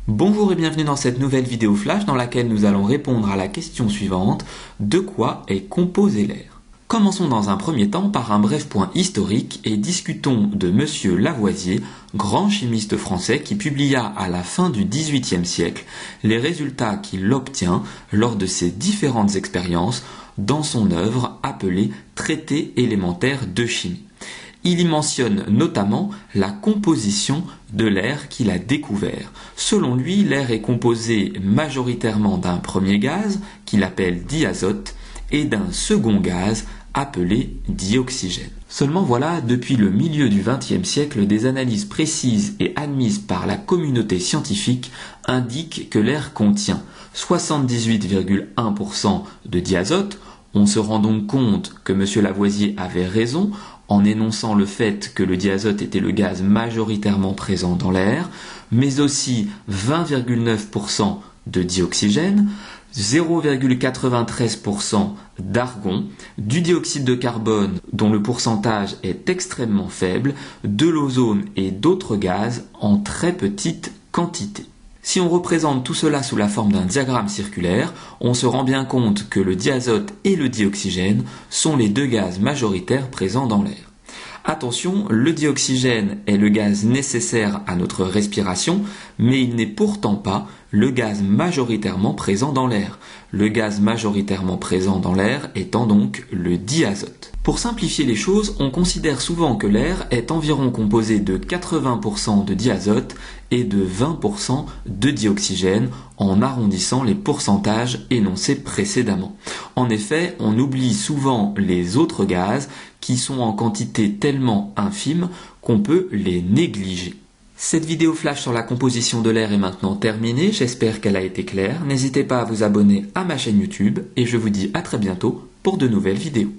Bonjour et bienvenue dans cette nouvelle vidéo flash dans laquelle nous allons répondre à la question suivante: de quoi est composé l'air? Commençons dans un premier temps par un bref point historique et discutons de Monsieur Lavoisier, grand chimiste français qui publia à la fin du XVIIIe siècle les résultats qu'il obtient lors de ses différentes expériences dans son œuvre appelée Traité élémentaire de chimie. Il y mentionne notamment la composition de l'air qu'il a découvert. Selon lui, l'air est composé majoritairement d'un premier gaz, qu'il appelle diazote, et d'un second gaz, appelé dioxygène. Seulement voilà, depuis le milieu du XXe siècle, des analyses précises et admises par la communauté scientifique indiquent que l'air contient 78,1% de diazote. On se rend donc compte que M. Lavoisier avait raison en énonçant le fait que le diazote était le gaz majoritairement présent dans l'air, mais aussi 20,9% de dioxygène, 0,93% d'argon, du dioxyde de carbone dont le pourcentage est extrêmement faible, de l'ozone et d'autres gaz en très petite quantité. Si on représente tout cela sous la forme d'un diagramme circulaire, on se rend bien compte que le diazote et le dioxygène sont les deux gaz majoritaires présents dans l'air. Attention, le dioxygène est le gaz nécessaire à notre respiration, mais il n'est pourtant pas le gaz majoritairement présent dans l'air. Le gaz majoritairement présent dans l'air étant donc le diazote. Pour simplifier les choses, on considère souvent que l'air est environ composé de 80% de diazote et de 20% de dioxygène en arrondissant les pourcentages énoncés précédemment. En effet, on oublie souvent les autres gaz qui sont en quantité tellement infime qu'on peut les négliger. Cette vidéo flash sur la composition de l'air est maintenant terminée, j'espère qu'elle a été claire. N'hésitez pas à vous abonner à ma chaîne YouTube et je vous dis à très bientôt pour de nouvelles vidéos.